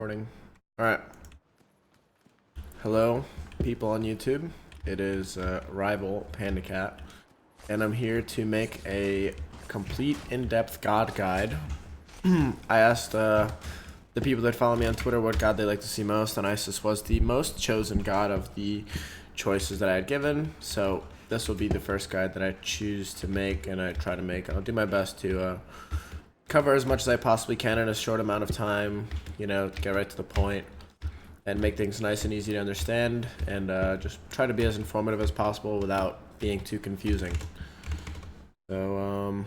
Recording. Alright. Hello, people on YouTube. It is rival PandaCat, and I'm here to make a complete in-depth god guide. I asked the people that follow me on Twitter what god they like to see most, and Isis was the most chosen god of the choices that I had given. So this will be the first guide that I choose to make, and I try to make. I'll do my best to cover as much as I possibly can in a short amount of time, you know, get right to the point and make things nice and easy to understand, and just try to be as informative as possible without being too confusing. So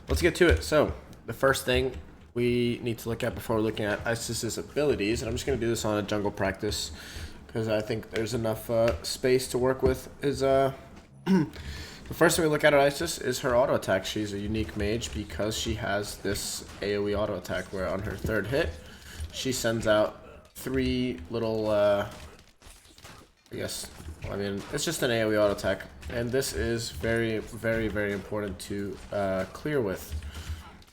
let's get to it. So the first thing we need to look at before looking at Isis's abilities, and I'm just going to do this on a jungle practice because I think there's enough space to work with, is the first thing we look at Isis is her auto attack. She's a unique mage because she has this AoE auto attack where on her third hit, she sends out three little, it's just an AoE auto attack. And this is very, very, very important to clear with.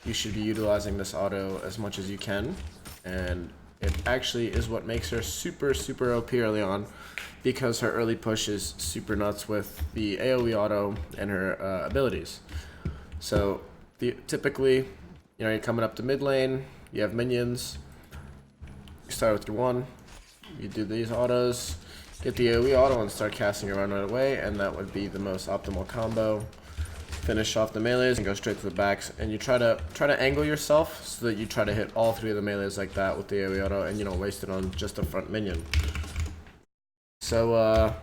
You should be utilizing this auto as much as you can. And it actually is what makes her super, super OP early on, because her early push is super nuts with the AoE auto and her abilities. So typically, you know, you're coming up to mid lane, you have minions, you start with your one, you do these autos, get the AoE auto and start casting around right away, and that would be the most optimal combo. Finish off the melees and go straight to the backs, and you try to angle yourself so that you try to hit all three of the melees like that with the AoE auto, and you don't waste it on just a front minion. So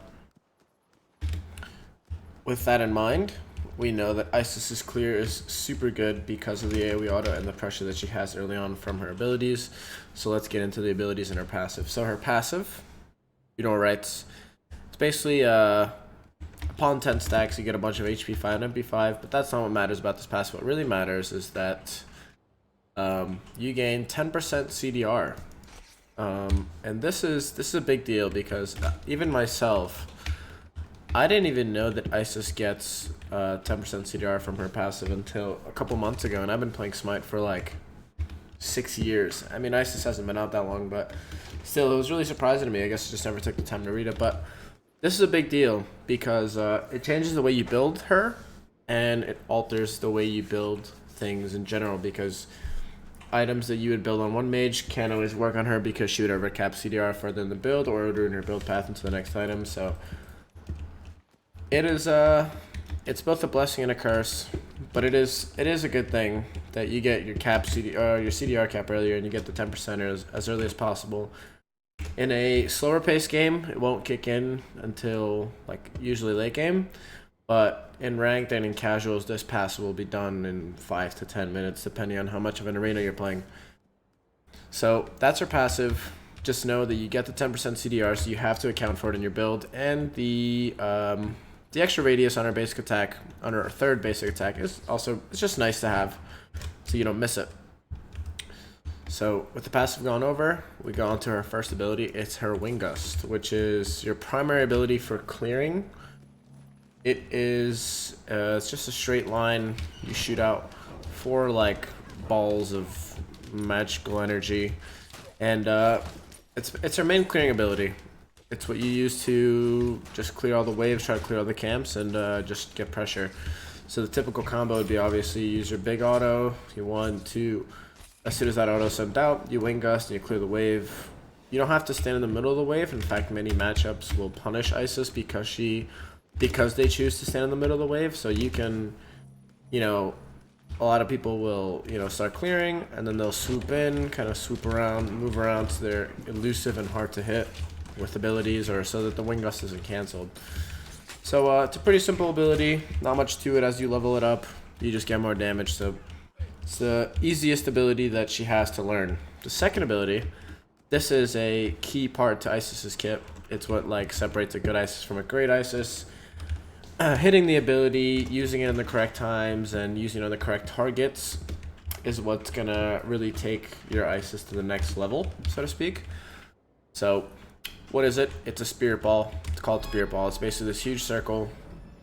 with that in mind, we know that Isis's clear is super good because of the AoE auto and the pressure that she has early on from her abilities. So let's get into the abilities and her passive. So her passive, you know, right? It's basically upon 10 stacks, you get a bunch of HP 5 and MP5, but that's not what matters about this passive. What really matters is that you gain 10% CDR. And this is a big deal because even myself, I didn't even know that Isis gets 10% CDR from her passive until a couple months ago, and I've been playing Smite for like 6 years. I mean, Isis hasn't been out that long, but still, it was really surprising to me. I guess I just never took the time to read it, but this is a big deal because it changes the way you build her, and it alters the way you build things in general, because items that you would build on one mage can't always work on her because she would overcap CDR further in the build, or it would ruin her build path into the next item. So it is it's both a blessing and a curse, but it is a good thing that you get your CDR cap earlier, and you get the 10% as early as possible. In a slower paced game, it won't kick in until like usually late game, but in ranked and in casuals, this passive will be done in 5 to 10 minutes, depending on how much of an arena you're playing. So that's her passive. Just know that you get the 10% CDR, so you have to account for it in your build, and the extra radius on her basic attack, on her third basic attack, it's just nice to have, so you don't miss it. So with the passive gone over, we go on to her first ability. It's her Wing Gust, which is your primary ability for clearing. It is it's just a straight line. You shoot out 4 like balls of magical energy, and it's her main clearing ability. It's what you use to just clear all the waves, try to clear all the camps, and just get pressure. So the typical combo would be obviously you use your big auto, you 1, 2. As soon as that auto sent out, you Wing Gust and you clear the wave. You don't have to stand in the middle of the wave. In fact, many matchups will punish Isis because they choose to stand in the middle of the wave. So you can, you know, a lot of people will, you know, start clearing, and then they'll swoop in, kind of swoop around, move around, so they're elusive and hard to hit with abilities, or so that the Wing Gust isn't canceled. So it's a pretty simple ability. Not much to it. As you level it up, you just get more damage. So it's the easiest ability that she has to learn. The second ability, this is a key part to Isis's kit. It's what like separates a good Isis from a great Isis. Hitting the ability, using it in the correct times, and using it on the correct targets is what's gonna really take your Isis to the next level, so to speak. So what is it? It's a spirit ball. It's called spirit ball. It's basically this huge circle.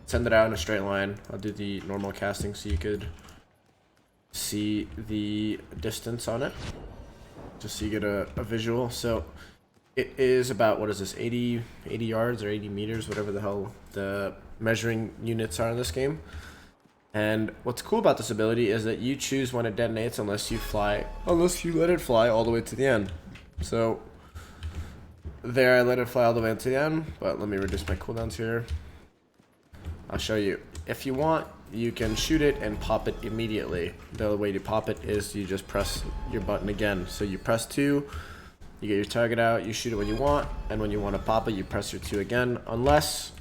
Send it out in a straight line. I'll do the normal casting so you could see the distance on it. just so you get a visual. So it is about, what is this, 80 yards or 80 meters, whatever the hell the measuring units are in this game. And what's cool about this ability is that you choose when it detonates unless you let it fly all the way to the end. So there, I let it fly all the way to the end, but let me reduce my cooldowns here. I'll show you. If you want, you can shoot it and pop it immediately. The way to pop it is you just press your button again. So you press 2, you get your target out, you shoot it when you want, and when you want to pop it, you press your 2 again, unless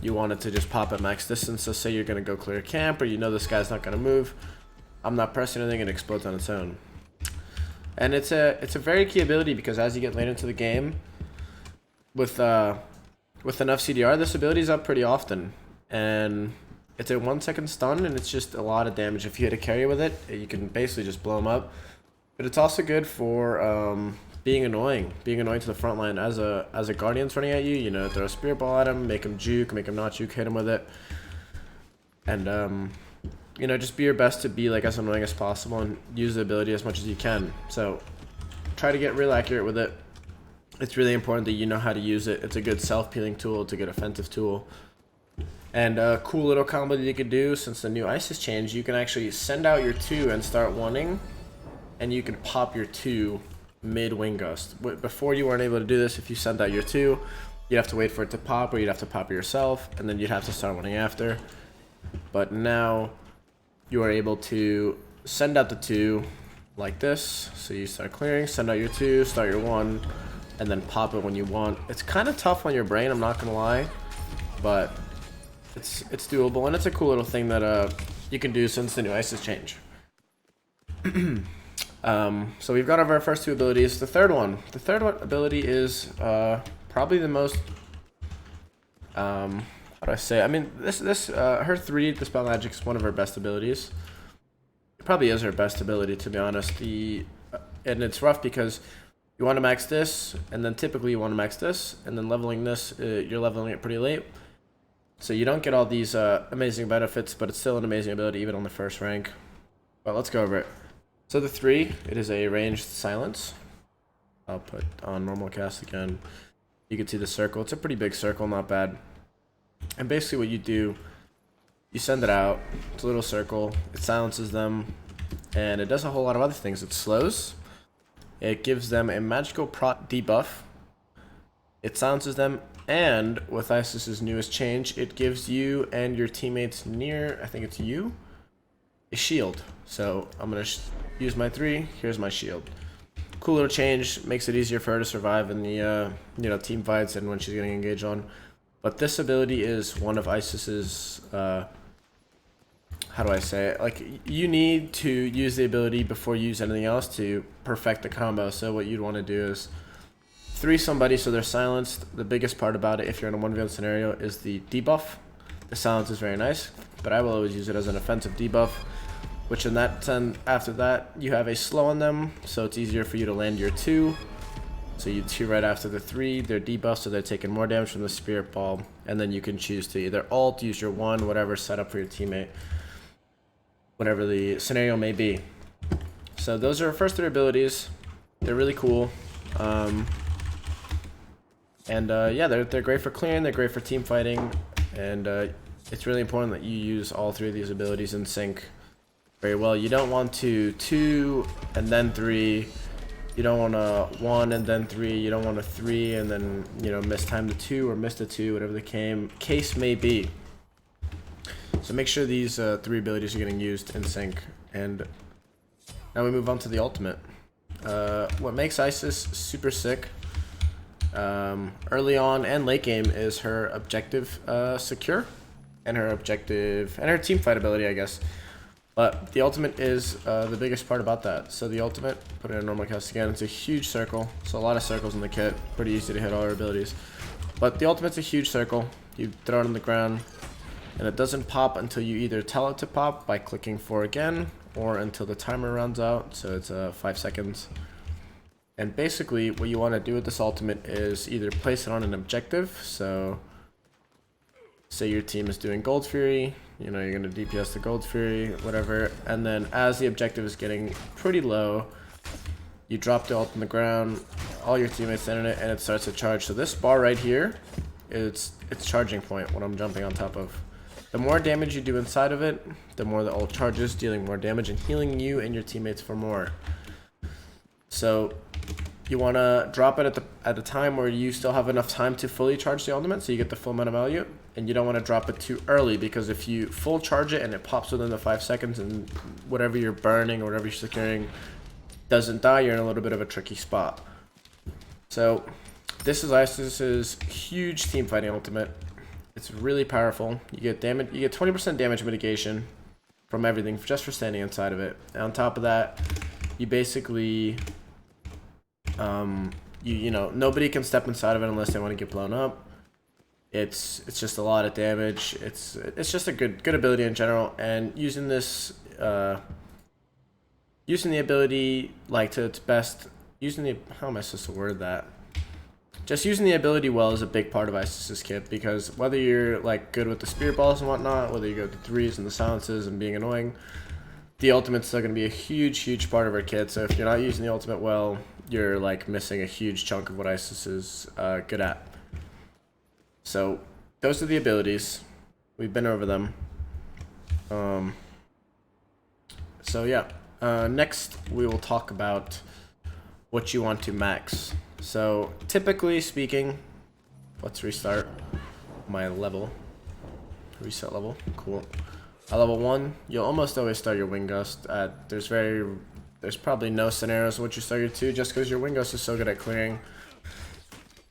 you want it to just pop at max distance. So say you're going to go clear camp, or you know this guy's not going to move. I'm not pressing anything, it explodes on its own. And it's a very key ability, because as you get later into the game, with enough CDR, this ability is up pretty often. And it's a 1 second stun, and it's just a lot of damage. If you hit a carry with it, you can basically just blow them up. But it's also good for being annoying to the front line. As a Guardian's running at you, you know, throw a Spirit Ball at him, make him juke, make him not juke, hit him with it. And, you know, just be your best to be like as annoying as possible and use the ability as much as you can. So try to get real accurate with it. It's really important that you know how to use it. It's a good self-peeling tool, it's a good offensive tool. And a cool little combo that you could do, since the new ISIS change, you can actually send out your 2 and start 1-ing, and you can pop your 2 mid-wing gust. Before, you weren't able to do this. If you sent out your 2, you'd have to wait for it to pop, or you'd have to pop it yourself, and then you'd have to start 1-ing after. But now you are able to send out the 2 like this. So you start clearing, send out your 2, start your 1, and then pop it when you want. It's kind of tough on your brain, I'm not gonna lie, but it's doable, and it's a cool little thing that you can do since the new ISIS change. So we've got our first 2 abilities. The third one ability is probably the most how do I say? I mean, her 3 Dispel Magic is one of her best abilities. It probably is her best ability, to be honest. And it's rough because you want to max this, and then typically you want to max this, and then leveling this, you're leveling it pretty late. So you don't get all these amazing benefits, but it's still an amazing ability even on the first rank. But let's go over it. So the 3, it is a ranged silence. I'll put on normal cast again. You can see the circle. It's a pretty big circle, not bad. And basically what you do, you send it out. It's a little circle. It silences them, and it does a whole lot of other things. It slows. It gives them a magical prot debuff. It silences them. And with ISIS's newest change, it gives you and your teammates near, I think it's you, a shield. So I'm going to use my 3. Here's my shield. Cool little change. Makes it easier for her to survive in the team fights and when she's getting engaged on. But this ability is one of ISIS's, how do I say it? Like, you need to use the ability before you use anything else to perfect the combo. So what you'd want to do is 3 somebody so they're silenced. The biggest part about it, if you're in a 1v1 scenario, is the debuff. The silence is very nice, but I will always use it as an offensive debuff, which in that sense, after that, you have a slow on them, so it's easier for you to land your 2. So you 2 right after the 3, they're debuffed, so they're taking more damage from the Spirit Ball, and then you can choose to either ult, use your 1, whatever, set up for your teammate, whatever the scenario may be. So those are our first 3 abilities. They're really cool. Yeah, they're great for clearing, they're great for team fighting, and it's really important that you use all 3 of these abilities in sync very well. You don't want to 2 and then 3. You don't want to 1 and then 3. You don't want to 3 and then, you know, miss time to 2 or miss the 2, whatever the case may be. So make sure these 3 abilities are getting used in sync. And now we move on to the ultimate. What makes ISIS super sick early on and late game is her objective secure and her team fight ability, I guess. But the ultimate is the biggest part about that. So the ultimate, put it in normal cast again, it's a huge circle. So a lot of circles in the kit, pretty easy to hit all our abilities. But the ultimate's a huge circle. You throw it on the ground, and it doesn't pop until you either tell it to pop by clicking 4 again, or until the timer runs out, so it's 5 seconds. And basically what you want to do with this ultimate is either place it on an objective. So say your team is doing Gold Fury, you know, you're going to DPS the Gold Fury, whatever, and then as the objective is getting pretty low, You drop the ult on the ground, all your teammates stand in it, and it starts to charge. So this bar right here, it's charging point, what I'm jumping on top of. The more damage you do inside of it, the more the ult charges, dealing more damage and healing you and your teammates for more. So you want to drop it at the time where you still have enough time to fully charge the ultimate, so you get the full amount of value. And you don't want to drop it too early, because if you full charge it and it pops within the 5 seconds and whatever you're burning or whatever you're securing doesn't die, you're in a little bit of a tricky spot. So this is Isis's huge team fighting ultimate. It's really powerful. You get damage. You get 20% damage mitigation from everything just for standing inside of it. And on top of that, you basically you know, nobody can step inside of it unless they want to get blown up. It's just a lot of damage. It's just a good ability in general. And using this using the ability like to its best, using the, how am I supposed to word that? Just using the ability well is a big part of Isis's kit, because whether you're like good with the spirit balls and whatnot, whether you go with the threes and the silences and being annoying, the ultimate's still going to be a huge part of our kit. So if you're not using the ultimate well, you're like missing a huge chunk of what Isis is good at. So those are the abilities. We've been over them. So yeah, next we will talk about what you want to max. So typically speaking, let's restart my level. Reset level, cool. At level 1, you'll almost always start your wing gust at, there's probably no scenarios in which you start your 2, just because your wing gust is so good at clearing.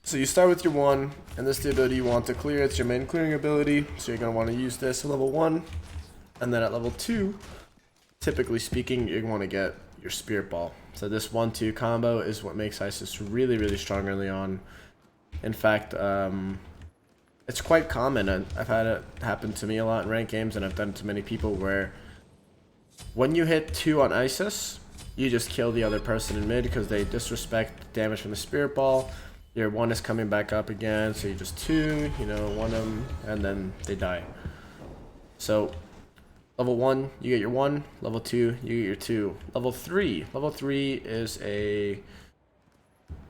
So you start with your 1, and this is the ability you want to clear. It's your main clearing ability, so you're going to want to use this at level 1. And then at level 2, typically speaking, you're going to want to get your spirit ball. So this 1-2 combo is what makes Isis really strong early on. In fact, it's quite common, and I've had it happen to me a lot in ranked games, and I've done it to many people, where when you hit 2 on Isis, you just kill the other person in mid because they disrespect damage from the spirit ball. Your 1 is coming back up again, so you just 2, you know, 1 them, and then they die. So level 1, you get your 1. Level 2, you get your 2. Level 3 is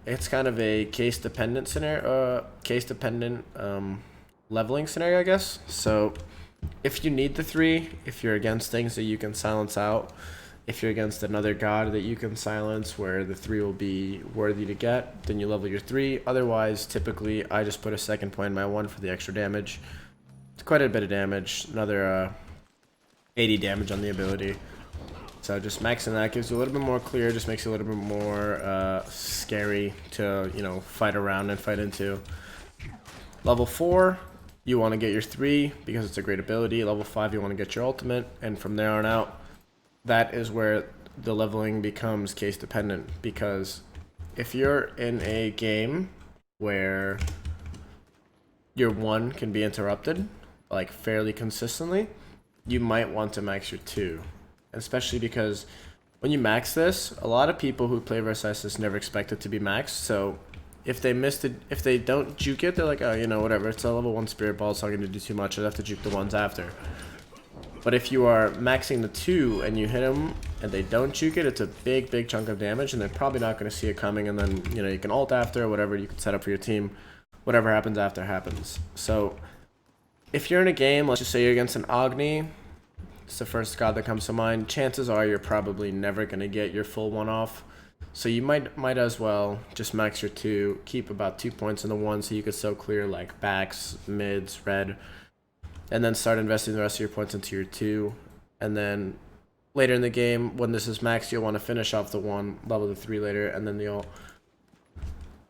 it's kind of a case dependent scenario, leveling scenario, I guess. So if you need the 3, if you're against things that you can silence out, if you're against another god that you can silence where the 3 will be worthy to get, then you level your 3. Otherwise, typically I just put a second point in my 1 for the extra damage. It's quite a bit of damage, another 80 damage on the ability. So just maxing that gives you a little bit more clear, just makes it a little bit more scary to, you know, fight around and fight into. Level 4, you want to get your 3 because it's a great ability. Level 5, you want to get your ultimate, and from there on out, that is where the leveling becomes case dependent, because if you're in a game where your 1 can be interrupted like fairly consistently, you might want to max your 2. Especially because when you max this, a lot of people who play versus Isis never expect it to be maxed. So if they missed it, if they don't juke it, they're like, oh, you know, whatever, it's a level 1 spirit ball, it's not going to do too much, I'd have to juke the ones after. But if you are maxing the 2 and you hit them and they don't juke it, it's a big chunk of damage, and they're probably not going to see it coming, and then, you know, you can ult after, or whatever you can set up for your team. Whatever happens after happens. So if you're in a game, let's just say you're against an Agni, it's the first god that comes to mind, chances are you're probably never going to get your full 1 off. So you might as well just max your 2, keep about 2 points in the 1 so you could still clear like backs, mids, red, and then start investing the rest of your points into your 2. And then later in the game, when this is maxed, you'll want to finish off the 1, level the 3 later, and then the ult.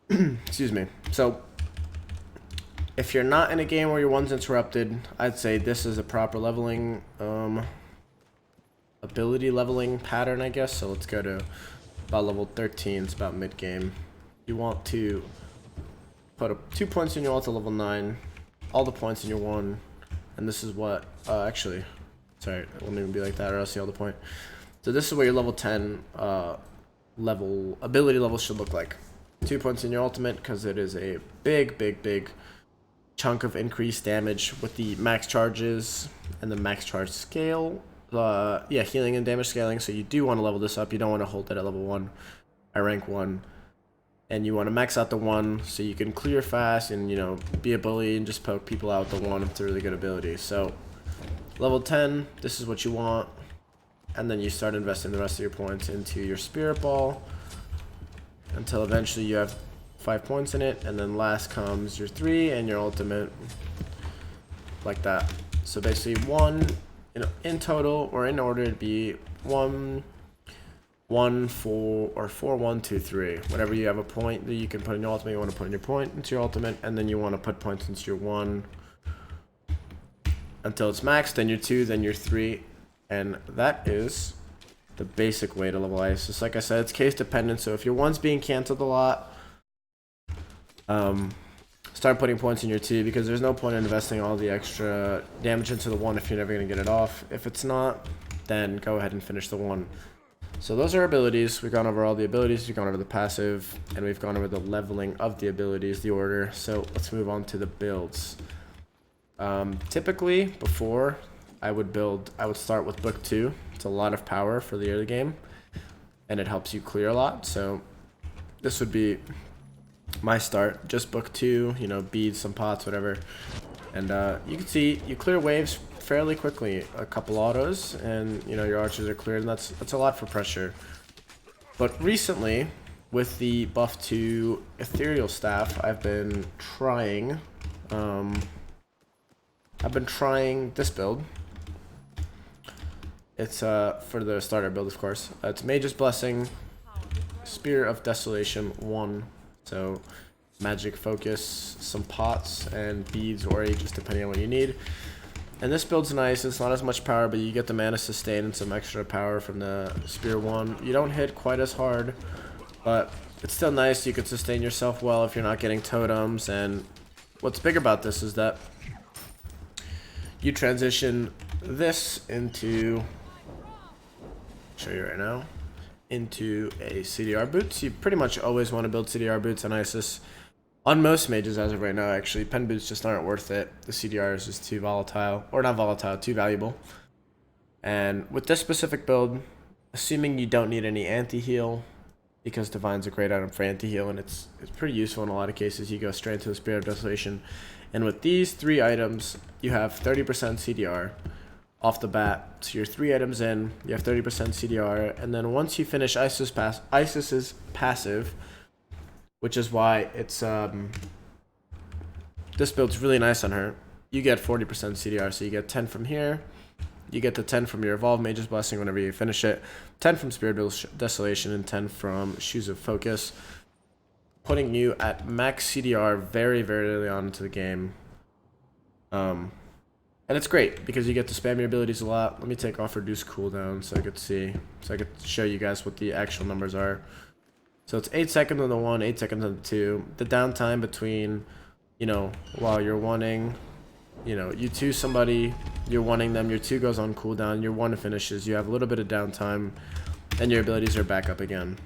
Excuse me. So if you're not in a game where your 1's interrupted, I'd say this is a proper leveling, ability leveling pattern, I guess. So let's go to about level 13, it's about mid-game. You want to put 2 points in your ult to level 9, all the points in your 1, and this is what, actually, sorry, it wouldn't even be like that or else you all the point. So this is what your level 10 ability level should look like. 2 points in your ultimate, because it is a big chunk of increased damage with the max charges and the max charge scale. Yeah, healing and damage scaling, so you do want to level this up. You don't want to hold it at level 1. I rank 1. And you want to max out the 1 so you can clear fast and, you know, be a bully and just poke people out with the 1 with a really good ability. So level 10, this is what you want. And then you start investing the rest of your points into your spirit ball until eventually you have 5 points in it. And then last comes your 3 and your ultimate, like that. So basically 1, you know, in total or in order to be 1, 1, 4, or 4, 1, 2, 3. Whenever you have a point that you can put in your ultimate, you want to put in your point into your ultimate, and then you want to put points into your 1 until it's maxed, then your 2, then your 3. And that is the basic way to level Isis. Like I said, it's case dependent, so if your 1's being cancelled a lot, start putting points in your 2, because there's no point in investing all the extra damage into the 1 if you're never going to get it off. If it's not, then go ahead and finish the 1. So those are abilities. We've gone over all the abilities, we've gone over the passive, and we've gone over the leveling of the abilities, the order. So let's move on to the builds. Typically, before I would start with book 2. It's a lot of power for the early game, and it helps you clear a lot. So this would be my start, just book 2, you know, beads, some pots, whatever. And you can see you clear waves fairly quickly, a couple autos, and you know your archers are cleared, and that's a lot for pressure. But recently, with the buff to ethereal staff, I've been trying this build. It's for the starter build, of course. It's Mage's Blessing, Spear of Desolation 1, so magic focus, some pots, and beads or aegis depending on what you need. And this build's nice. It's not as much power, but you get the mana sustain and some extra power from the Spear 1. You don't hit quite as hard, but it's still nice. You can sustain yourself well if you're not getting totems. And what's big about this is that you transition this into, I'll show you right now, into a CDR boots. You pretty much always want to build CDR boots on Isis. On most mages as of right now, actually, pen boots just aren't worth it. The CDR is just too volatile, or not volatile, too valuable. And with this specific build, assuming you don't need any anti-heal, because Divine's a great item for anti-heal, and it's pretty useful in a lot of cases, you go straight into the Spirit of Desolation. And with these 3 items, you have 30% CDR off the bat. So you're 3 items in, you have 30% CDR, and then once you finish Isis's passive, which is why it's this build's really nice on her, you get 40% CDR. So you get 10 from here, you get the 10 from your Evolved Mage's Blessing whenever you finish it, 10 from Spirit of Desolation, and 10 from Shoes of Focus, putting you at max CDR very, very early on into the game. And it's great because you get to spam your abilities a lot. Let me take off reduce cooldown so I could show you guys what the actual numbers are. So it's 8 seconds on the 1, 8 seconds on the 2. The downtime between, you know, while you're wanting, you know, you 2 somebody, you're wanting them, your 2 goes on cooldown, your 1 finishes, you have a little bit of downtime, and your abilities are back up again.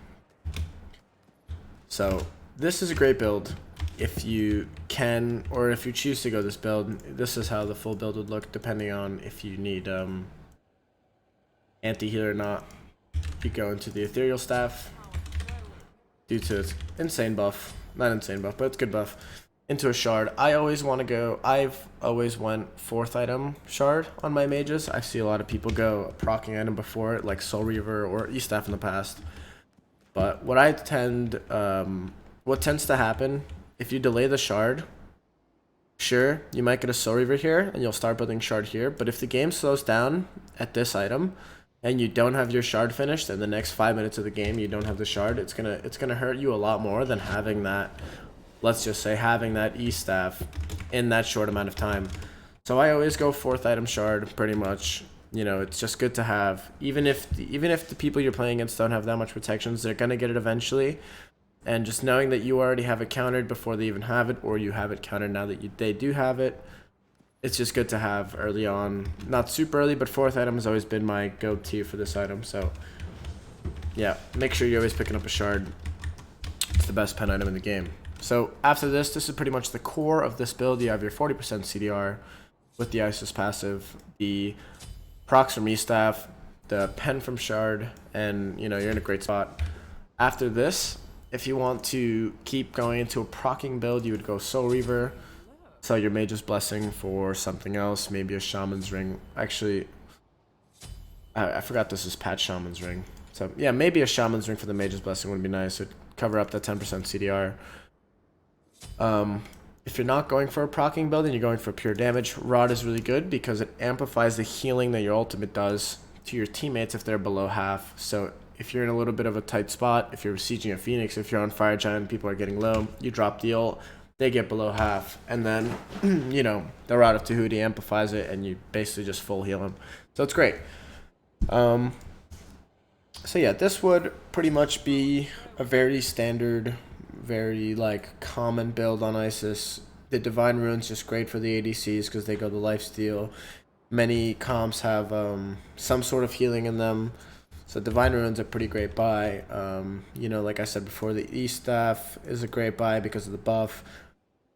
So this is a great build. If you can, or if you choose to go this build, this is how the full build would look, depending on if you need anti-heal or not. You go into the ethereal staff, due to its insane buff, not insane buff, but it's good buff, into a shard. I've always went 4th item shard on my mages. I see a lot of people go proccing item before it, like Soul Reaver or E-Staff in the past. But what tends to happen, if you delay the shard, sure, you might get a Soul Reaver here, and you'll start building shard here, but if the game slows down at this item, and you don't have your shard finished, and the next 5 minutes of the game you don't have the shard, it's gonna hurt you a lot more than having that, let's just say, having that E-Staff in that short amount of time. So I always go 4th item shard, pretty much. You know, it's just good to have. Even if the people you're playing against don't have that much protections, they're gonna get it eventually. And just knowing that you already have it countered before they even have it, or you have it countered now that they do have it, it's just good to have early on. Not super early, but 4th item has always been my go-to for this item. So yeah, make sure you're always picking up a shard. It's the best pen item in the game. So after this is pretty much the core of this build. You have your 40% CDR with the Isis passive, the procs from E-Staff, the pen from shard, and you know, you're in a great spot. After this, if you want to keep going into a proccing build, you would go Soul Reaver. Sell your Mage's Blessing for something else, maybe a Shaman's Ring. Actually, I forgot this is patch Shaman's Ring. So yeah, maybe a Shaman's Ring for the Mage's Blessing would be nice. It would cover up that 10% CDR. If you're not going for a proccing build and you're going for pure damage, Rod is really good because it amplifies the healing that your ultimate does to your teammates if they're below half. So if you're in a little bit of a tight spot, if you're besieging a Phoenix, if you're on Fire Giant, people are getting low, you drop the ult, they get below half, and then, you know, the Rod of Tahuti amplifies it, and you basically just full heal them. So it's great. So yeah, this would pretty much be a very standard, very like common build on Isis. The Divine Rune's just great for the ADCs because they go the lifesteal. Many comps have some sort of healing in them. So Divine Rune's a pretty great buy. You know, like I said before, the E-Staff is a great buy because of the buff.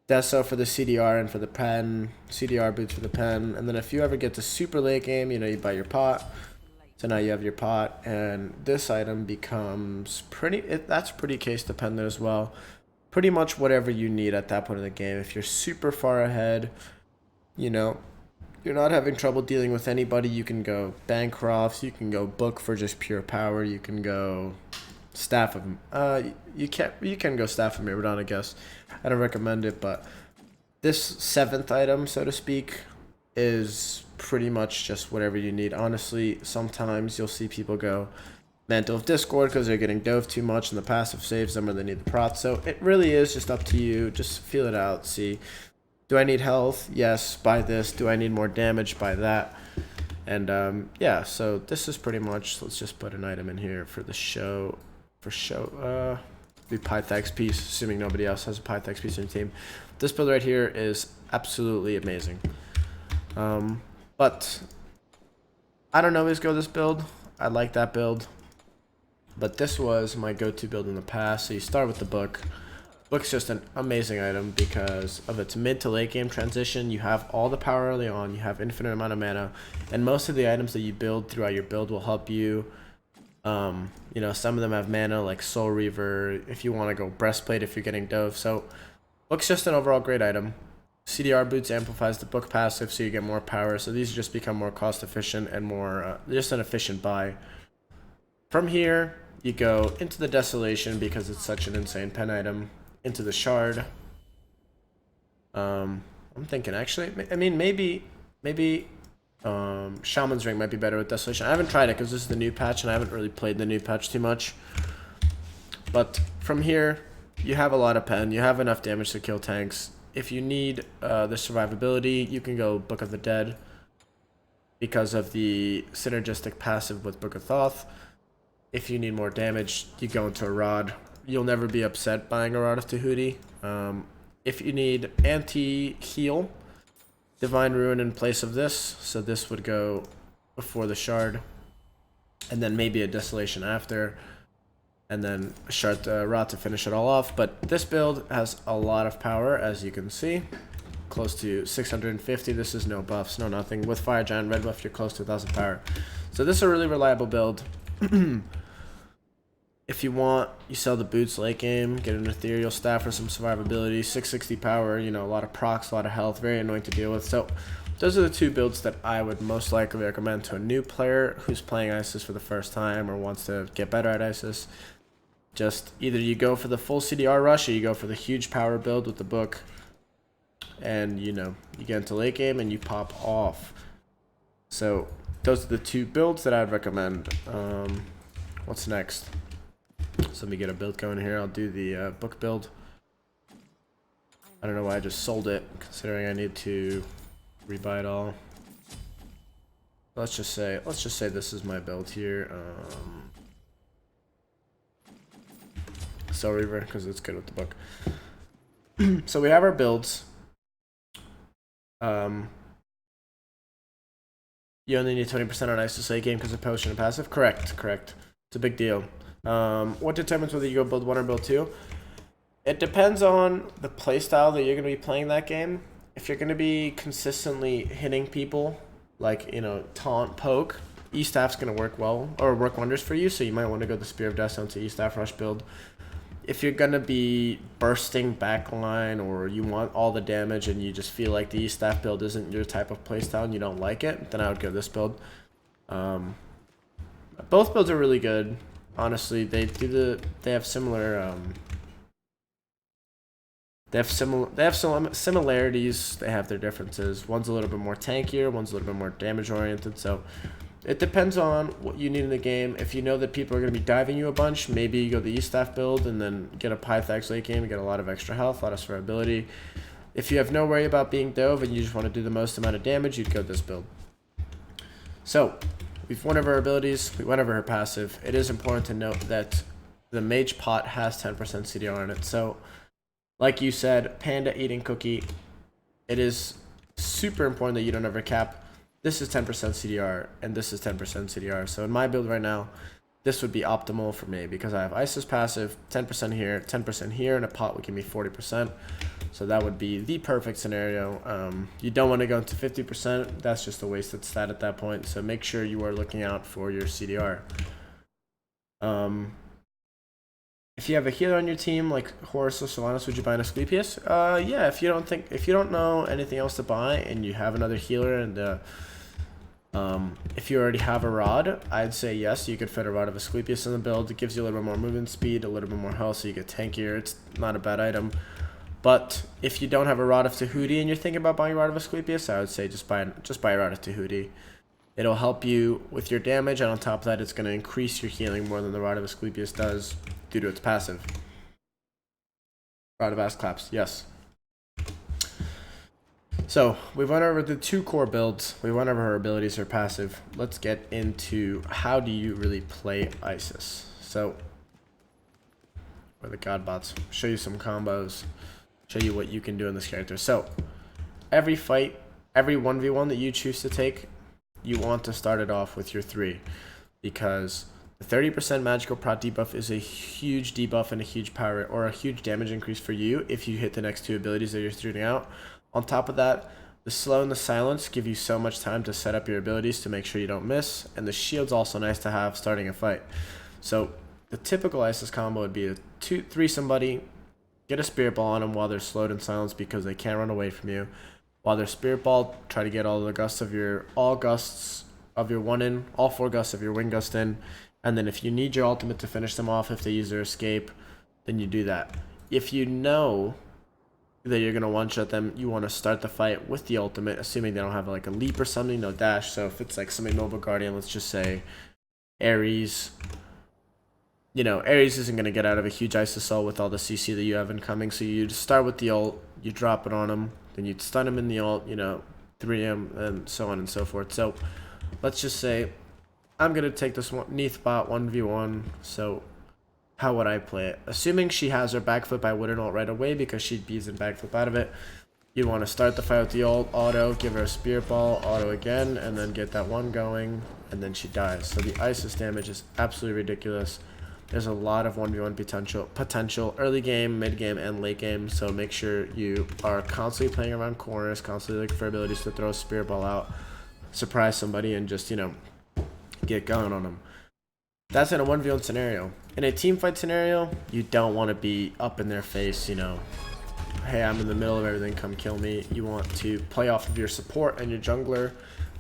Deso for the CDR and for the pen. CDR boots for the pen. And then if you ever get to super late game, you know, you buy your pot. So now you have your pot. And this item becomes pretty... that's pretty case dependent as well. Pretty much whatever you need at that point in the game. If you're super far ahead, you know, you're not having trouble dealing with anybody, you can go Bancrofts, you can go Book for just pure power, you can go Staff of... you can go Staff of Miraidon, I guess. I don't recommend it, but this 7th item, so to speak, is pretty much just whatever you need. Honestly, sometimes you'll see people go Mantle of Discord because they're getting dove too much and the passive saves them or they need the prot. So it really is just up to you. Just feel it out. See, do I need health? Yes, buy this. Do I need more damage? Buy that. And yeah, so this is pretty much, let's just put an item in here for the show. For show, be Pythax piece, assuming nobody else has a Pythax piece on your team. This build right here is absolutely amazing. But I don't always go this build. I like that build. But this was my go-to build in the past. So you start with the Book. Book's just an amazing item because of its mid to late game transition. You have all the power early on. You have infinite amount of mana. And most of the items that you build throughout your build will help you. You know, some of them have mana like Soul Reaver. If you want to go Breastplate if you're getting dove. So Book's just an overall great item. CDR boots amplifies the Book passive so you get more power. So these just become more cost efficient and more just an efficient buy. From here, you go into the Desolation because it's such an insane pen item. Into the Shard. I'm thinking actually, I mean maybe Shaman's Ring might be better with Desolation. I haven't tried it because this is the new patch and I haven't really played the new patch too much. But from here, you have a lot of pen. You have enough damage to kill tanks. If you need the survivability, you can go Book of the Dead because of the synergistic passive with Book of Thoth. If you need more damage, you go into a Rod. You'll never be upset buying a Rod of Tahuti. If you need anti-heal, Divine Ruin in place of this. So this would go before the Shard. And then maybe a Desolation after. And then a Shard Rod to finish it all off. But this build has a lot of power, as you can see. Close to 650. This is no buffs, no nothing. With Fire Giant Red buff, you're close to 1000 power. So this is a really reliable build. If you want, you sell the boots late game, get an ethereal staff for some survivability, 660 power, you know, a lot of procs, a lot of health, very annoying to deal with. So those are the two builds that I would most likely recommend to a new player who's playing Isis for the first time or wants to get better at Isis. Just either you go for the full CDR rush or you go for the huge power build with the Book. And, you know, you get into late game and you pop off. So those are the two builds that I'd recommend. What's next? So let me get a build going here. I'll do the Book build. I don't know why I just sold it, considering I need to rebuy it all. Let's just say this is my build here. Soul Reaver, because it's good with the Book. So we have our builds. You only need 20% on Isis late game because of potion and passive? Correct. It's a big deal. What determines whether you go build 1 or build 2? It depends on the playstyle that you're going to be playing that game. If you're going to be consistently hitting people, like, you know, taunt, poke, E-Staff's going to work well, or work wonders for you, so you might want to go the Spear of Death onto E-Staff Rush build. If you're going to be bursting backline, or you want all the damage and you just feel like the E-Staff build isn't your type of playstyle and you don't like it, then I would go this build. Both builds are really good. Honestly, they have similar similarities. They have their differences. One's a little bit more tankier, one's a little bit more damage oriented. So it depends on what you need in the game. If you know that people are going to be diving you a bunch, maybe you go the E-Staff build and then get a Pythax late game and get a lot of extra health, a lot of survivability. If you have no worry about being dove and you just want to do the most amount of damage, you'd go this build. So we've went over her abilities, we went over her passive. It is important to note that the Mage Pot has 10% CDR in it. So like you said, Panda eating cookie, it is super important that you don't overcap. This is 10% CDR, and this is 10% CDR. So in my build right now, this would be optimal for me because I have Isis passive, 10% here, 10% here, and a pot would give me 40%. So that would be the perfect scenario. You don't want to go into 50%. That's just a wasted stat at that point. So make sure you are looking out for your CDR. If you have a healer on your team like Horus or Solanas, would you buy an Asclepius? Yeah. If you don't know anything else to buy and you have another healer and if you already have a rod, I'd say yes, you could fit a rod of Asclepius in the build. It gives you a little bit more movement speed, a little bit more health, so you get tankier. It's not a bad item. But if you don't have a rod of Tahuti and you're thinking about buying a rod of Asclepius, I would say just buy a rod of Tahuti. It'll help you with your damage, and on top of that, it's going to increase your healing more than the rod of Asclepius does due to its passive. Rod of Asclepius, yes. So we went over the 2 core builds. We went over her abilities, her passive. Let's get into how do you really play Isis. So, where the god bots, show you some combos, show you what you can do in this character. So every fight, every 1v1 that you choose to take, you want to start it off with your 3, because the 30% magical prot debuff is a huge debuff and a huge power or a huge damage increase for you if you hit the next 2 abilities that you're shooting out. On top of that, the slow and the silence give you so much time to set up your abilities to make sure you don't miss, and the shield's also nice to have starting a fight. So the typical Isis combo would be to 3 somebody, get a Spirit Ball on them while they're slowed and silenced because they can't run away from you. While they're Spirit Ball, try to get all gusts of your 1 in, all 4 gusts of your wing gust in, and then if you need your ultimate to finish them off if they use their escape, then you do that. If you know that you're going to one-shot them, you want to start the fight with the ultimate, assuming they don't have like a leap or something, no dash. So if it's like somebody Noble Guardian, let's just say Ares, you know, Ares isn't going to get out of a huge Ice Assault with all the CC that you have incoming, so you start with the ult, you drop it on him, then you'd stun him in the ult, you know, 3M, and so on and so forth. So let's just say I'm going to take this one, Neath bot 1v1, so how would I play it? Assuming she has her backflip, I wouldn't ult right away because she'd be using backflip out of it. You'd want to start the fight with the ult, auto, give her a Spirit Ball, auto again, and then get that one going, and then she dies. So the Isis damage is absolutely ridiculous. There's a lot of 1v1 potential early game, mid game, and late game, so make sure you are constantly playing around corners, constantly looking for abilities to throw a Spirit Ball out, surprise somebody, and just, you know, get going on them. That's in a 1v1 scenario. In a team fight scenario, you don't want to be up in their face, you know, hey, I'm in the middle of everything, come kill me. You want to play off of your support and your jungler.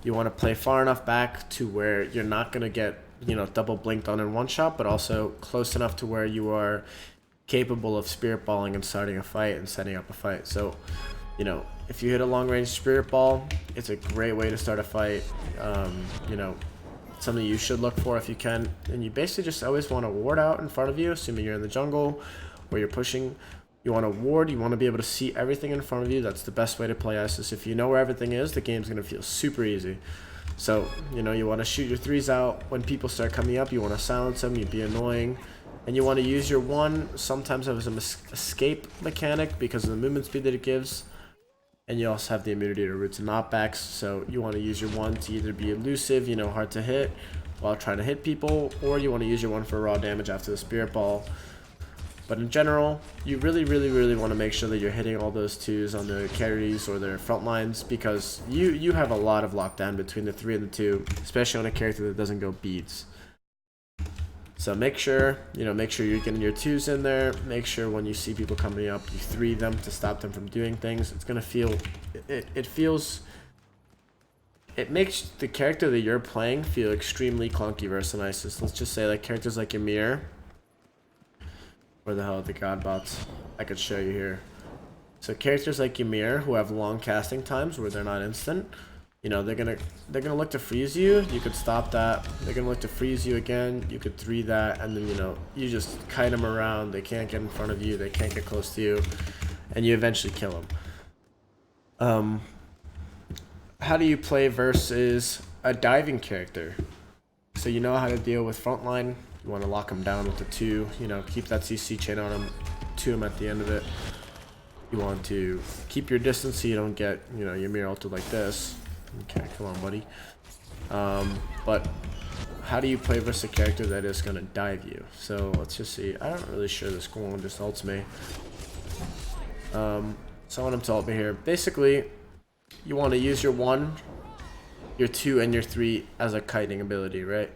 You want to play far enough back to where you're not going to get, you know, double blinked on in one shot, but also close enough to where you are capable of Spirit Balling and starting a fight and setting up a fight. So, you know, if you hit a long range Spirit Ball, it's a great way to start a fight. You know, something you should look for if you can, and you basically just always want to ward out in front of you, assuming you're in the jungle where you're pushing. You want to ward, you want to be able to see everything in front of you. That's the best way to play Isis. If you know where everything is, the game's going to feel super easy. So, you know, you want to shoot your 3s out. When people start coming up, you want to silence them, you'd be annoying. And you want to use your 1 sometimes as an escape mechanic because of the movement speed that it gives. And you also have the immunity to roots and knockbacks, so you want to use your 1 to either be elusive, you know, hard to hit, while trying to hit people, or you want to use your 1 for raw damage after the Spirit Ball. But in general, you really want to make sure that you're hitting all those 2s on the carries or their front lines, because you have a lot of lockdown between the 3 and the 2, especially on a character that doesn't go beads. So make sure you're getting your 2s in there. Make sure when you see people coming up, you 3 them to stop them from doing things. It's gonna feel, it makes the character that you're playing feel extremely clunky versus an Isis. Let's just say like characters like Ymir. Where the hell are the god bots? I could show you here. So characters like Ymir who have long casting times where they're not instant. You know, they're gonna look to freeze you. You could stop that. They're gonna look to freeze you again. You could 3 that, and then you just kite them around. They can't get in front of you. They can't get close to you, and you eventually kill them. How do you play versus a diving character? So you know how to deal with frontline. You want to lock them down with the 2. Keep that CC chain on them. 2 them at the end of it. You want to keep your distance so you don't get Ymir ulted like this. Okay, come on, buddy. But how do you play versus a character that is going to dive you? So let's just see. I'm not really sure this one just ults me. So I want him to ult me here. Basically, you want to use your 1, your 2, and your 3 as a kiting ability, right?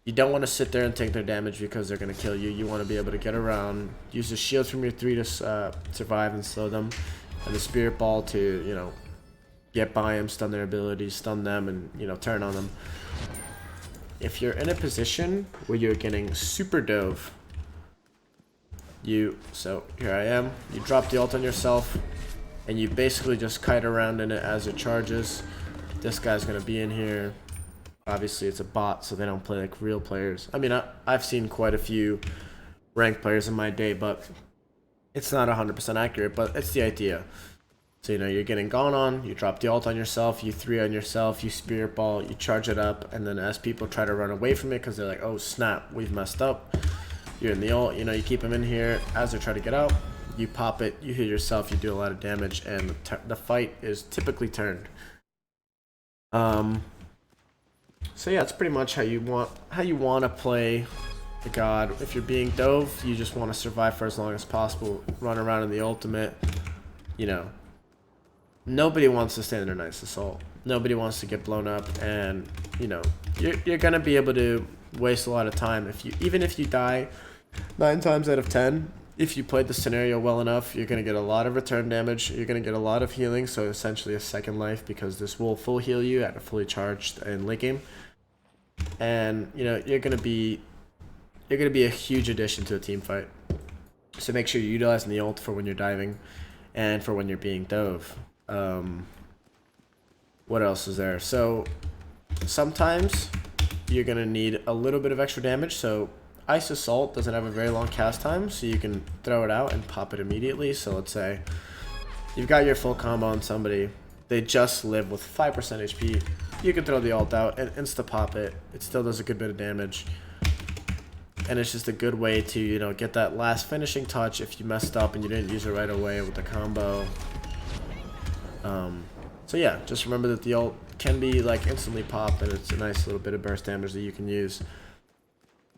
You don't want to sit there and take their damage because they're going to kill you. You want to be able to get around, use the shield from your 3 to survive and slow them, and the spirit ball to, get by them, stun their abilities, stun them, and, turn on them. If you're in a position where you're getting super dove, so here I am, you drop the ult on yourself, and you basically just kite around in it as it charges. This guy's going to be in here. Obviously, it's a bot, so they don't play like real players. I mean, I've seen quite a few ranked players in my day, but it's not 100% accurate, but it's the idea. So, you're getting gone on, you drop the ult on yourself, you 3 on yourself, you spirit ball, you charge it up, and then as people try to run away from it because they're like, oh snap, we've messed up, you're in the ult, you keep them in here. As they try to get out, you pop it, you hit yourself, you do a lot of damage, and the fight is typically turned. So yeah, it's pretty much how you want to play the god. If you're being dove, you just want to survive for as long as possible, run around in the ultimate. Nobody wants to stand in a nice assault. Nobody wants to get blown up, and you're gonna be able to waste a lot of time even if you die 9 times out of 10. If you played the scenario well enough, you're gonna get a lot of return damage. You're gonna get a lot of healing, so essentially a second life, because this will full heal you at a fully charged in late game. And you're gonna be a huge addition to a team fight. So make sure you're utilizing the ult for when you're diving, and for when you're being dove. What else is there? So sometimes you're gonna need a little bit of extra damage. So Ice Assault doesn't have a very long cast time, so you can throw it out and pop it immediately. So let's say you've got your full combo on somebody, they just live with 5% HP. You can throw the ult out and insta-pop it. It still does a good bit of damage. And it's just a good way to, get that last finishing touch if you messed up and you didn't use it right away with the combo. So yeah, just remember that the ult can be like instantly pop, and it's a nice little bit of burst damage that you can use.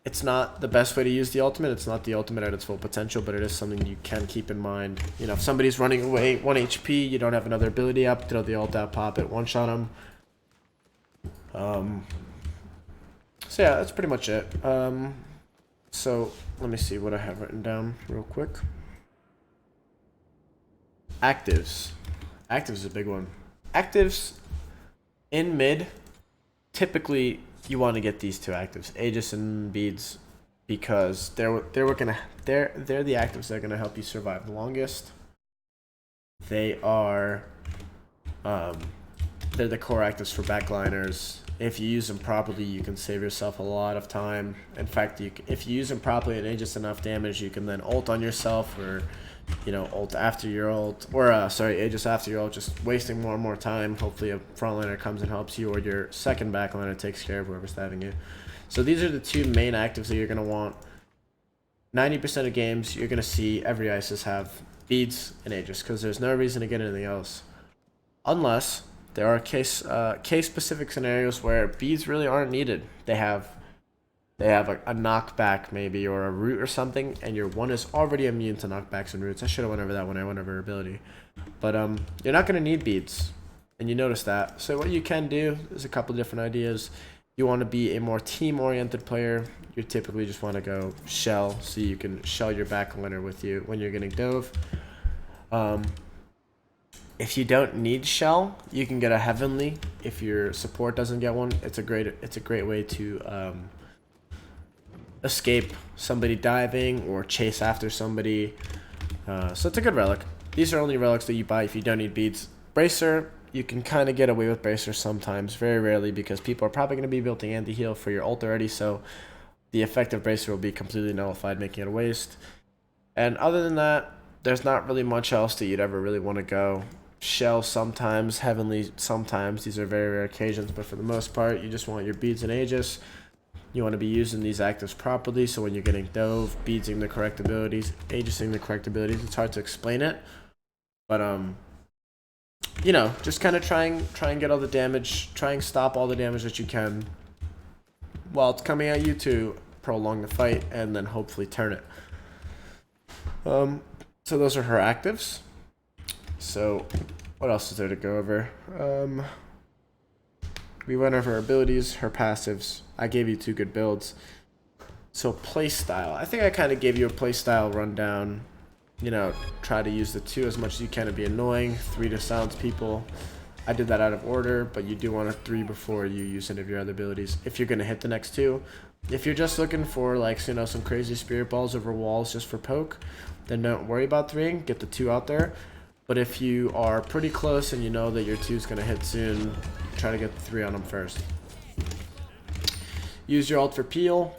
It's not the best way to use the ultimate. It's not the ultimate at its full potential, but it is something you can keep in mind. If somebody's running away 1 HP, you don't have another ability up, throw the ult out, pop it, one-shot them. So yeah, that's pretty much it. So let me see what I have written down real quick. Actives. Actives is a big one. Actives in mid, typically you want to get these 2 actives, Aegis and Beads, because they're the actives that are gonna help you survive the longest. They are they're the core actives for backliners. If you use them properly, you can save yourself a lot of time. In fact, if you use them properly and Aegis enough damage, you can then ult on yourself, or ult after your ult, or Aegis after your ult, just wasting more and more time. Hopefully a frontliner comes and helps you, or your second backliner takes care of whoever's stabbing you. So these are the 2 main actives that you're going to want. 90% of games, you're going to see every Isis have Beads and Aegis, because there's no reason to get anything else. Unless there are case-specific scenarios where Beads really aren't needed. They have they have a knockback maybe or a root or something, and your one is already immune to knockbacks and roots. I should have went over that when I went over her ability. But you're not gonna need beads, and you notice that. So what you can do is a couple different ideas. You want to be a more team-oriented player. You typically just want to go shell, so you can shell your backliner with you when you're getting dove. If you don't need shell, you can get a heavenly. If your support doesn't get one, it's a great way to escape somebody diving or chase after somebody. So it's a good relic. These are only relics that you buy if you don't need beads. Bracer, you can kind of get away with Bracer sometimes, very rarely, because people are probably going to be building anti-heal for your ult already, so the effect of Bracer will be completely nullified, making it a waste. And other than that, there's not really much else that you'd ever really want to go. Shell sometimes, Heavenly sometimes. These are very rare occasions, but for the most part, you just want your beads and Aegis. You want to be using these actives properly, so when you're getting dove, beadsing the correct abilities, Aegising the correct abilities, it's hard to explain it. But you know, just kind of try and get all the damage, try and stop all the damage that you can while it's coming at you to prolong the fight and then hopefully turn it. So those are her actives. So what else is there to go over? We went over her abilities, her passives. I gave you 2 good builds. So playstyle. I think I kind of gave you a playstyle rundown. You know, try to use the 2 as much as you can to be annoying. 3 to silence people. I did that out of order, but you do want a 3 before you use any of your other abilities if you're going to hit the next 2. If you're just looking for, like, you know, some crazy spirit balls over walls just for poke, then don't worry about 3ing. Get the 2 out there. But if you are pretty close and you know that your 2 is going to hit soon, try to get the 3 on them first. Use your ult for peel.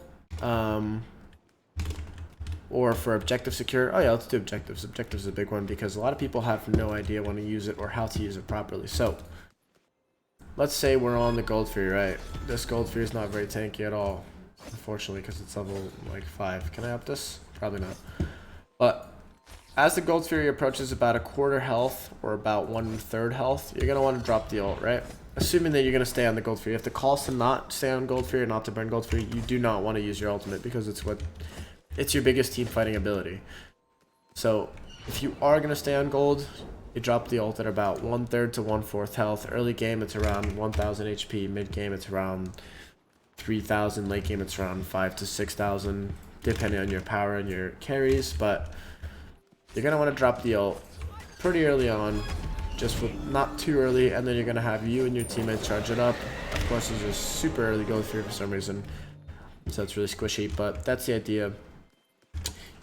Or for objective secure. Oh yeah, let's do objectives. Objectives is a big one because a lot of people have no idea when to use it or how to use it properly. So let's say we're on the Gold Fury, right? This Gold Fury is not very tanky at all, unfortunately, because it's level like 5. Can I up this? Probably not. But as the Gold Fury approaches about a quarter health or about 1/3 health, you're gonna want to drop the ult, right? Assuming that you're gonna stay on the Gold Fury. If the call's to not stay on Gold Fury or not to burn Gold Fury, you do not want to use your ultimate because it's your biggest team fighting ability. So if you are going to stay on gold, you drop the ult at about 1/3 to 1/4 health. Early game it's around 1000 HP. Mid game it's around 3000. Late game it's around 5 to 6000 depending on your power and your carries. But you're going to want to drop the ult pretty early on, just with not too early, and then you're going to have you and your teammates charge it up. Of course there's a super early Gold Fury for some reason, so it's really squishy, but that's the idea.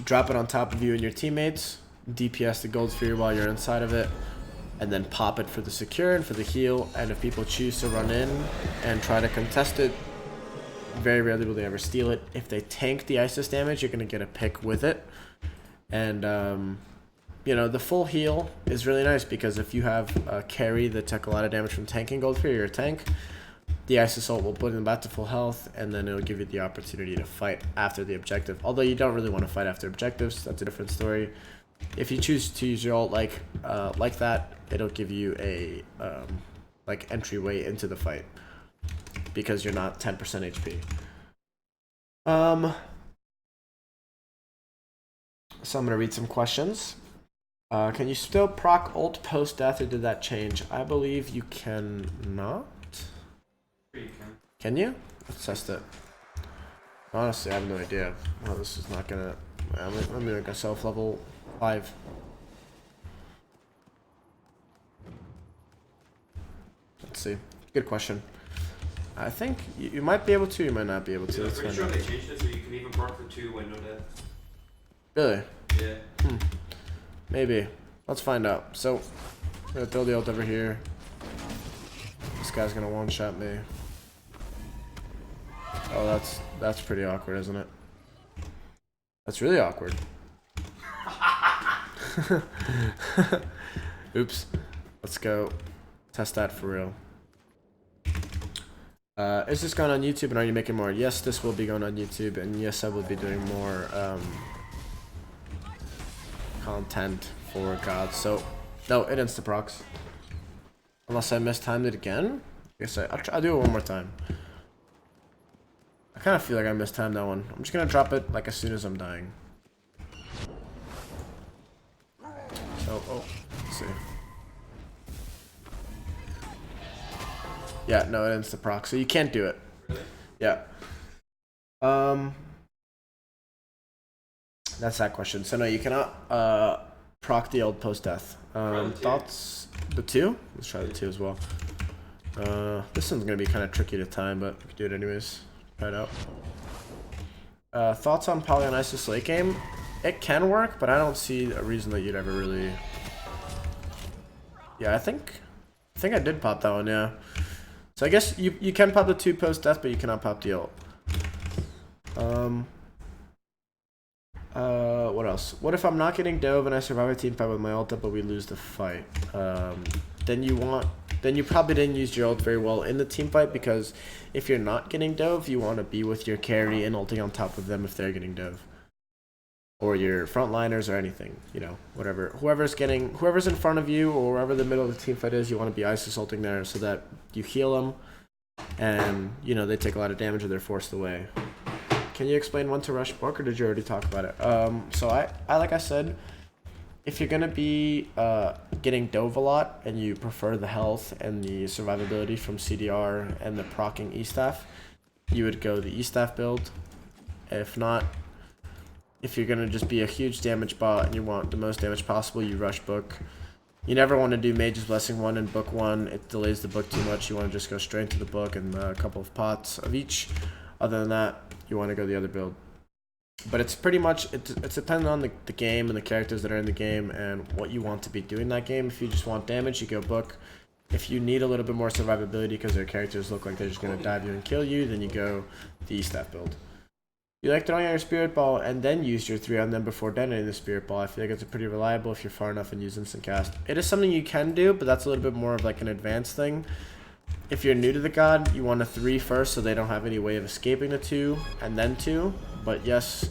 Drop it on top of you and your teammates, DPS the Gold Fury while you're inside of it, and then pop it for the secure and for the heal. And if people choose to run in and try to contest it, very rarely will they ever steal it. If they tank the ISIS damage, you're going to get a pick with it. And, you know, the full heal is really nice because if you have a carry that took a lot of damage from tanking Gold Fury or a tank, the Isis ult will put them back to full health, and then it'll give you the opportunity to fight after the objective. Although you don't really want to fight after objectives, that's a different story. If you choose to use your ult like that, it'll give you a like entryway into the fight because you're not 10% HP. So I'm gonna read some questions. Can you still proc ult post death, or did that change? I believe you cannot. Can you? Let's test it. Honestly, I have no idea. Well, this is not gonna. Let me make myself level 5. Let's see. Good question. I think you might be able to, you might not be able to. I'm pretty sure they changed it so you can even proc for 2 when no death. Really? Yeah. Maybe. Let's find out. So, I'm gonna throw the ult over here. This guy's gonna one-shot me. Oh, that's pretty awkward, isn't it? That's really awkward. Oops. Let's go test that for real. Is this going on YouTube and are you making more? Yes, this will be going on YouTube, and yes, I will be doing more content for God. So, no, it insta-procs. Unless I mistimed it again. I guess I'll do it one more time. I kind of feel like I mistimed that one. I'm just gonna drop it like as soon as I'm dying. So, oh, let's see. Yeah, no, it insta proc, so you can't do it. Really? Yeah. That's that question. So no, you cannot proc the old post death. Thoughts? The 2? Let's try the 2 as well. This one's gonna be kind of tricky to time, but we can do it anyways. Try it out. Thoughts on Polygon Isis late game? It can work, but I don't see a reason that you'd ever really. Yeah, I think I did pop that one. Yeah. So I guess you can pop the 2 post death, but you cannot pop the ult. What else? What if I'm not getting dove and I survive a team fight with my ult up, but we lose the fight? Then you probably didn't use your ult very well in the team fight, because if you're not getting dove, you want to be with your carry and ulting on top of them if they're getting dove. Or your frontliners or anything, you know, whatever. Whoever's in front of you or wherever the middle of the team fight is, you want to be Isis ulting there so that you heal them and, you know, they take a lot of damage or they're forced away. Can you explain when to rush book, or did you already talk about it? So I like I said, if you're gonna be getting dove a lot and you prefer the health and the survivability from CDR and the proccing E-staff, you would go the E-staff build. If not, if you're gonna just be a huge damage bot and you want the most damage possible, you rush book. You never want to do Mage's Blessing 1 and book 1. It delays the book too much. You want to just go straight to the book and a couple of pots of each. Other than that, you want to go the other build. But it's pretty much, it's dependent on the game and the characters that are in the game and what you want to be doing that game. If you just want damage, you go book. If you need a little bit more survivability because their characters look like they're just going to dive you and kill you, then you go the E-staff build. You like throwing out your Spirit Ball and then use your 3 on them before detonating the Spirit Ball. I feel like it's pretty reliable if you're far enough and use instant cast. It is something you can do, but that's a little bit more of like an advanced thing. If you're new to the god, you want a 3 first so they don't have any way of escaping the 2 and then 2. But yes,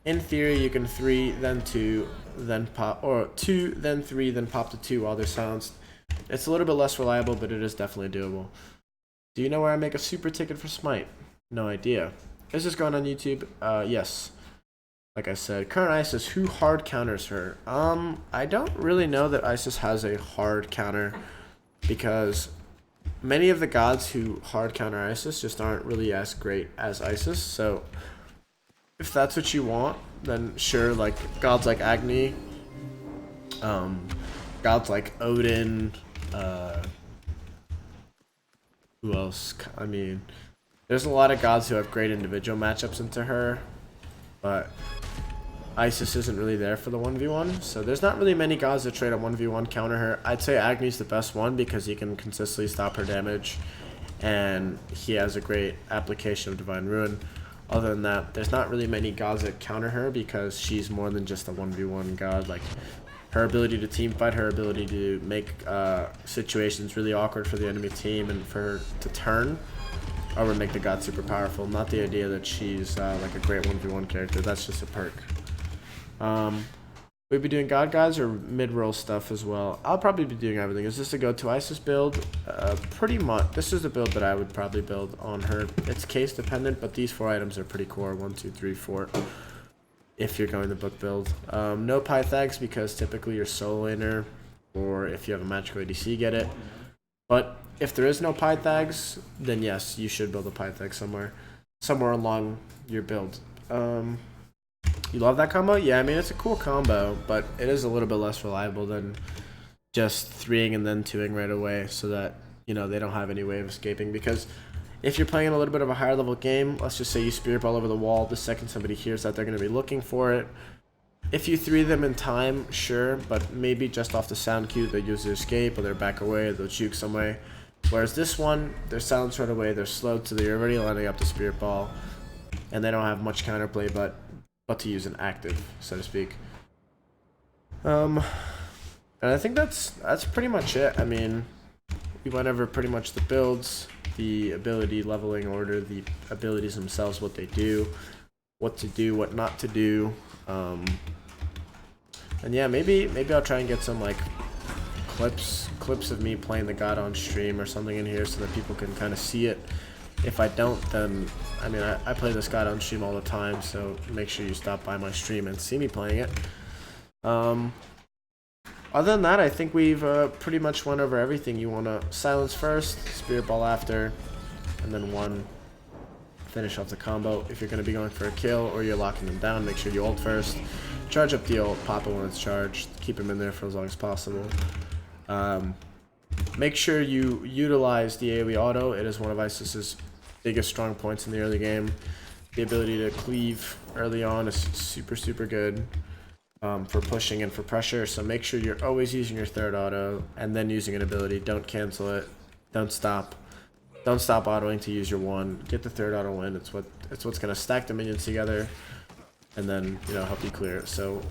in theory you can 3, then 2, then pop, or 2, then 3, then pop the 2 while they're silenced. It's a little bit less reliable, but it is definitely doable. Do you know where I make a super ticket for Smite? No idea. Is this going on YouTube? Yes. Like I said, current Isis, who hard counters her? I don't really know that Isis has a hard counter, because many of the gods who hard counter Isis just aren't really as great as Isis. So if that's what you want, then sure, like gods like Agni, gods like Odin, who else? I mean, there's a lot of gods who have great individual matchups into her, but Isis isn't really there for the 1v1, so there's not really many gods that trade a 1v1 counter her. I'd say Agni's the best one because he can consistently stop her damage, and he has a great application of Divine Ruin. Other than that, there's not really many gods that counter her because she's more than just a 1v1 god. Like, her ability to team fight, her ability to make situations really awkward for the enemy team and for her to turn, or would make the god super powerful. Not the idea that she's like a great 1v1 character. That's just a perk. We'd be doing god guys or mid-roll stuff as well. I'll probably be doing everything. Is this a go-to Isis build? Pretty much. This is the build that I would probably build on her. It's case dependent, but these 4 items are pretty core. 1, 2, 3, 4. If you're going the book build. No Pythags because typically you're solo laner, or if you have a magical ADC, get it. But if there is no Pythags, then yes, you should build a Pythag somewhere along your build. You love that combo? Yeah, I mean, it's a cool combo, but it is a little bit less reliable than just 3ing and then 2ing right away so that, you know, they don't have any way of escaping. Because if you're playing a little bit of a higher level game, let's just say you Spirit Ball over the wall, the second somebody hears that, they're going to be looking for it. If you 3 them in time, sure, but maybe just off the sound cue, they use their escape, or they'll back away, or they'll juke some way. Whereas this one, they're silenced right away, they're slowed, so they're already lining up the Spirit Ball, and they don't have much counterplay but to use an active, so to speak. And I think that's pretty much it. I mean, we went over pretty much the builds, the ability leveling order, the abilities themselves, what they do, what to do, what not to do. And yeah, maybe I'll try and get some like clips of me playing the god on stream or something in here so that people can kind of see it. If I don't, then I mean I play this god on stream all the time, so make sure you stop by my stream and see me playing it. Other than that, I think we've pretty much went over everything. You want to silence first, spirit ball after, and then one finish off the combo. If you're going to be going for a kill or you're locking them down, make sure you ult first. Charge up the ult, pop it when it's charged, keep him in there for as long as possible. Make sure you utilize the AoE auto. It is one of Isis's biggest strong points in the early game. The ability to cleave early on is super good for pushing and for pressure. So make sure you're always using your third auto and then using an ability. Don't cancel it. Don't stop. Don't stop autoing to use your one. Get the third auto in. It's what's gonna stack the minions together, and then help you clear it. So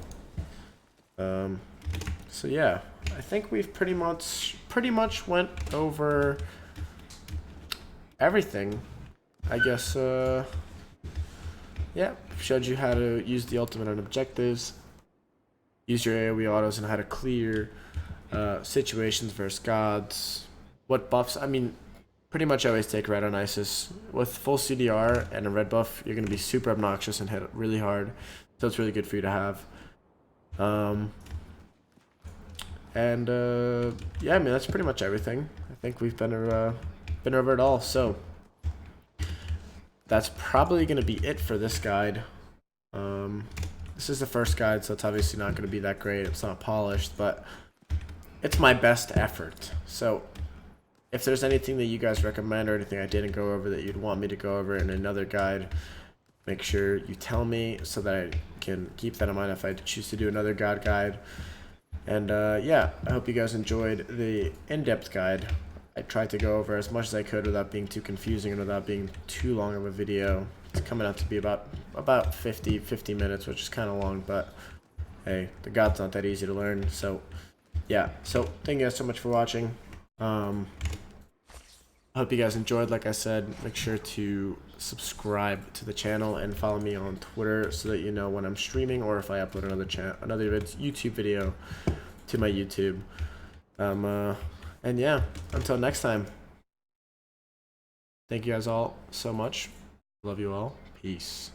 yeah, I think we've pretty much went over everything. I guess yeah, showed you how to use the ultimate on objectives, use your AoE autos, and how to clear situations versus gods. What buffs? I mean, pretty much always take red on Isis. With full CDR and a red buff, you're going to be super obnoxious and hit really hard. So it's really good for you to have. Yeah, I mean, that's pretty much everything. I think we've been over it all. So that's probably going to be it for this guide. This is the first guide, so it's obviously not going to be that great. It's not polished, but it's my best effort. So if there's anything that you guys recommend or anything I didn't go over that you'd want me to go over in another guide, make sure you tell me so that I can keep that in mind if I choose to do another god guide. And yeah, I hope you guys enjoyed the in-depth guide. I tried to go over as much as I could without being too confusing and without being too long of a video. It's coming out to be about 50 minutes, which is kind of long, but hey, the god's not that easy to learn. So yeah, so thank you guys so much for watching. I hope you guys enjoyed. Like I said, make sure to subscribe to the channel and follow me on Twitter so that you know when I'm streaming or if I upload another YouTube video to my YouTube. And yeah, until next time, thank you guys all so much. Love you all. Peace.